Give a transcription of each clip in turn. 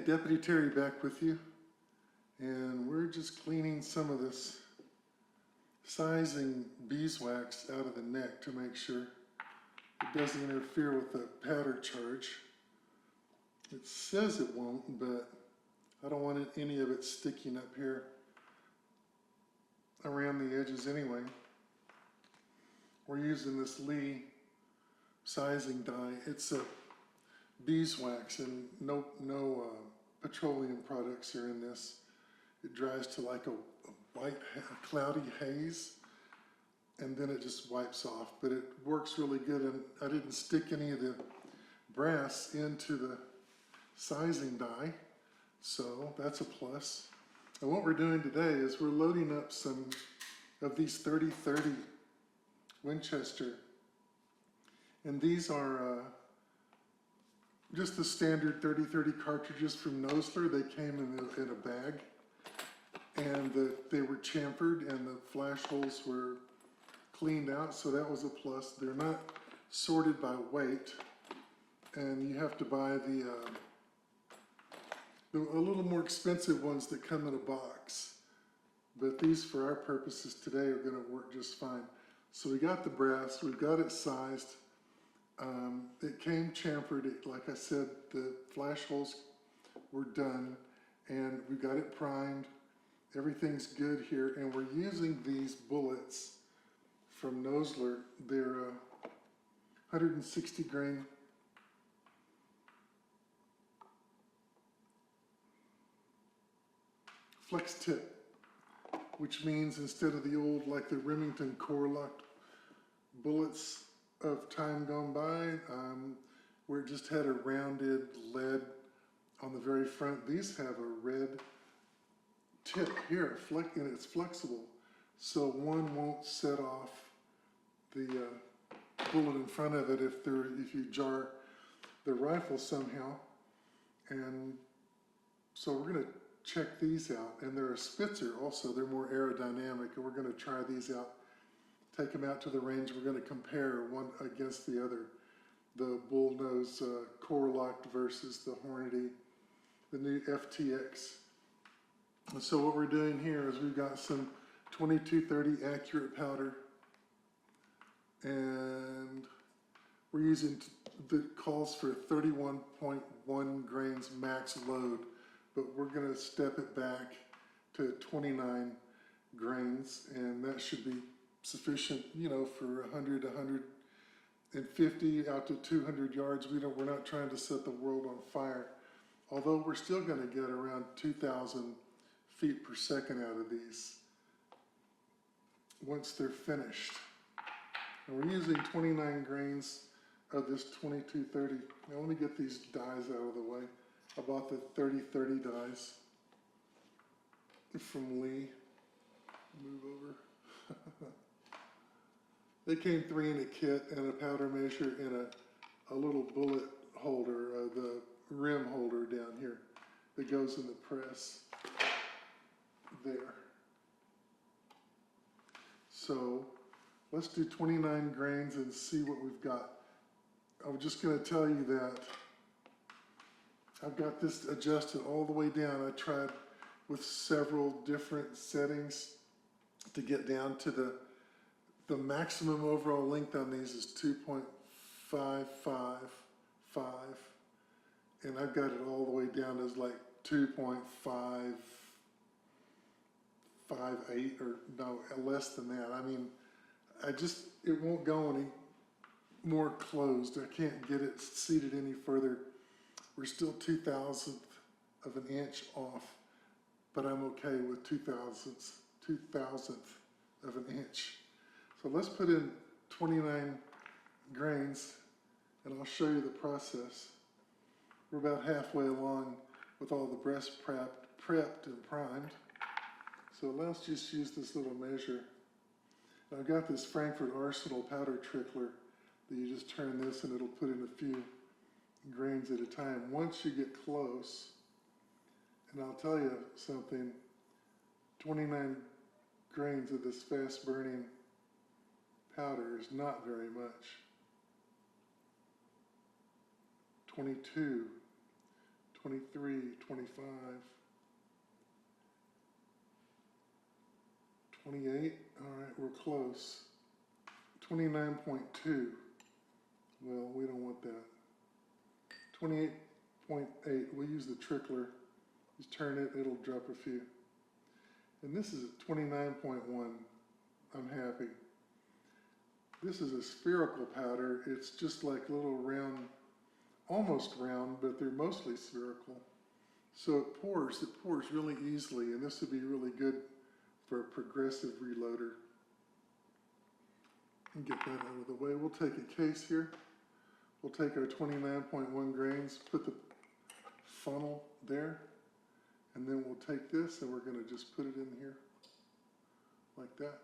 Deputy Terry back with you, and we're just cleaning some of this sizing beeswax out of the neck to make sure it doesn't interfere with the powder charge. It says it won't, but I don't want any of it sticking up here around the edges anyway. We're using this Lee sizing dye. It's a beeswax, and no petroleum products are in this. It dries to like a white, cloudy haze, and then it just wipes off. But it works really good, and I didn't stick any of the brass into the sizing dye, so that's a plus. And what we're doing today is we're loading up some of these 30-30 Winchester, and these are just the standard 30-30 cartridges from Nosler. They came in a bag, and they were chamfered, and the flash holes were cleaned out, so that was a plus. They're not sorted by weight, and you have to buy the a little more expensive ones that come in a box. But these, for our purposes today, are going to work just fine. So we got the brass, we've got it sized. It came chamfered. Like I said, the flash holes were done, and we got it primed. Everything's good here, and we're using these bullets from Nosler. They're 160 grain flex tip, which means instead of the old, like the Remington core locked bullets of time gone by, where it just had a rounded lead on the very front, these have a red tip here, and it's flexible, so one won't set off the bullet in front of it if you jar the rifle somehow. And so we're going to check these out, and they're a Spitzer also. They're more aerodynamic, and we're going to try these out, take them out to the range. We're going to compare one against the other, the bullnose core locked versus the Hornady, the new FTX. And so what we're doing here is we've got some 2230 accurate powder, and we're using the calls for 31.1 grains max load, but we're going to step it back to 29 grains, and that should be sufficient, you know, for 100, 150 out to 200 yards. We're not trying to set the world on fire, although we're still going to get around 2,000 feet per second out of these once they're finished. And we're using 29 grains of this 2230. Now let me get these dyes out of the way. I bought the 30-30 dyes from Lee. Move over. They came 3 in a kit, and a powder measure, and a little bullet holder, the rim holder down here that goes in the press there. So let's do 29 grains and see what we've got. I'm just going to tell you that I've got this adjusted all the way down. I tried with several different settings to get down to the maximum overall length on these is 2.555, and I've got it all the way down as like 2.558, or no, less than that. I mean, it won't go any more closed. I can't get it seated any further. We're still 2,000th of an inch off, but I'm okay with 2,000th of an inch. So let's put in 29 grains, and I'll show you the process. We're about halfway along with all the breast prepped and primed. So let's just use this little measure. I've got this Frankfurt Arsenal powder trickler that you just turn this, and it'll put in a few grains at a time. Once you get close, and I'll tell you something, 29 grains of this fast burning powder is not very much. 22, 23, 25, 28. All right, we're close. 29.2. Well, we don't want that. 28.8. We'll use the trickler. Just turn it, it'll drop a few. And this is at 29.1. I'm happy. This is a spherical powder. It's just like little round, almost round, but they're mostly spherical. So it pours really easily, and this would be really good for a progressive reloader. And get that out of the way. We'll take a case here. We'll take our 29.1 grains, put the funnel there, and then we'll take this and we're going to just put it in here like that.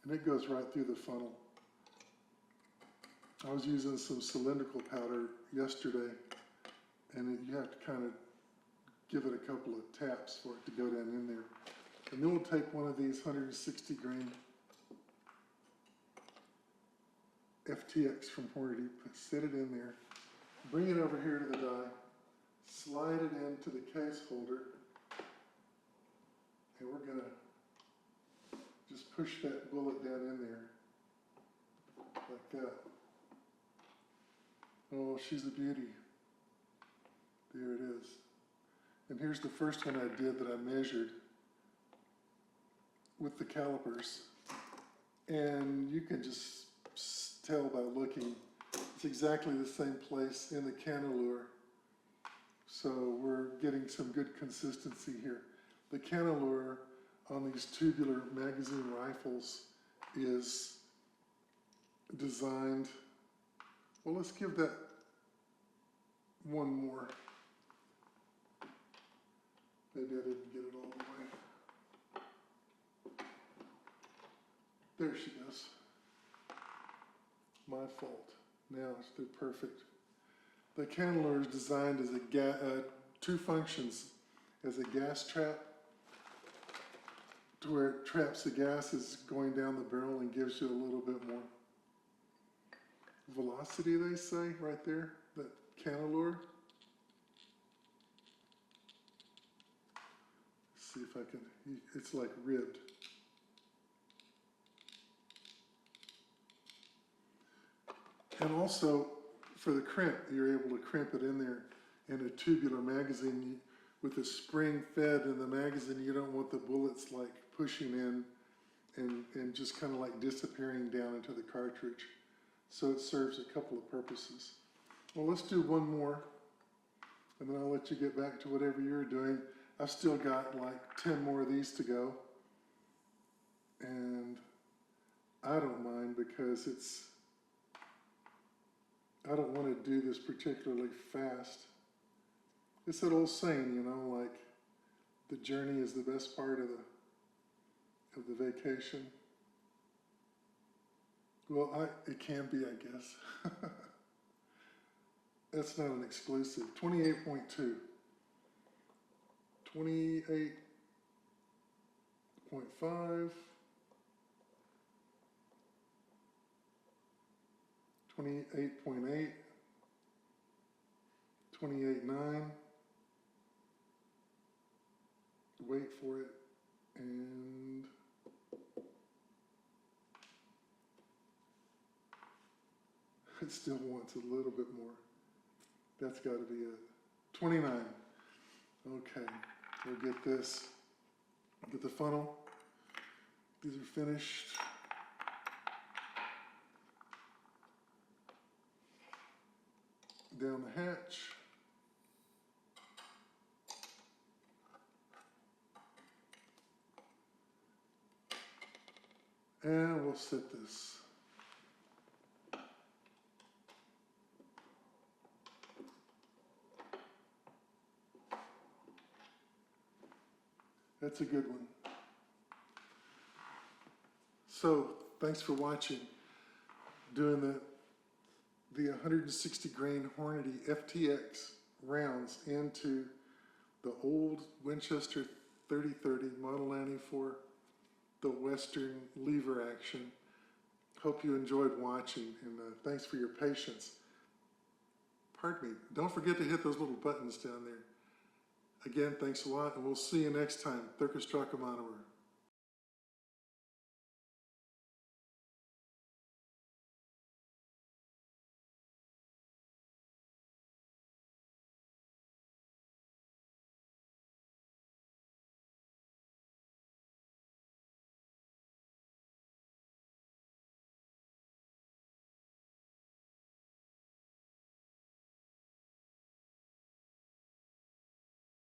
And it goes right through the funnel. I was using some cylindrical powder yesterday, and you have to kind of give it a couple of taps for it to go down in there. And then we'll take one of these 160 grain FTX from Hornady, sit it in there, bring it over here to the die, slide it into the case holder, and we're going to just push that bullet down in there, like that. Oh, she's a beauty. There it is. And here's the first one I did that I measured with the calipers. And you can just tell by looking, it's exactly the same place in the cannelure. So we're getting some good consistency here. The cannelure on these tubular magazine rifles is designed, well, let's give that one more. Maybe I didn't get it all the way. There she goes. My fault. Now they're perfect. The cannelure is designed as two functions, as a gas trap, to where it traps the gases going down the barrel and gives you a little bit more velocity, they say, right there, that cannelure. Let's see if I can, it's like ribbed. And also, for the crimp, you're able to crimp it in there in a tubular magazine with a spring fed in the magazine. You don't want the bullets like pushing in and just kind of like disappearing down into the cartridge. So it serves a couple of purposes. Well, let's do one more, and then I'll let you get back to whatever you're doing. I've still got like 10 more of these to go. And I don't mind because I don't want to do this particularly fast. It's that old saying, you know, like the journey is the best part of the vacation. Well, it can be, I guess. That's not an exclusive. 28.2. 28.5. 28.8, 28.9, wait for it, and it still wants a little bit more. That's got to be it. 29. Okay, we'll get this, get the funnel. These are finished. Down the hatch. And we'll set this. That's a good one. So, thanks for watching. Doing the 160 grain Hornady FTX rounds into the old Winchester 3030 Model 94, the Western lever action. Hope you enjoyed watching, and thanks for your patience. pardon me, don't forget to hit those little buttons down there. Again, thanks a lot, and we'll see you next time. Thurka Strakamanawar.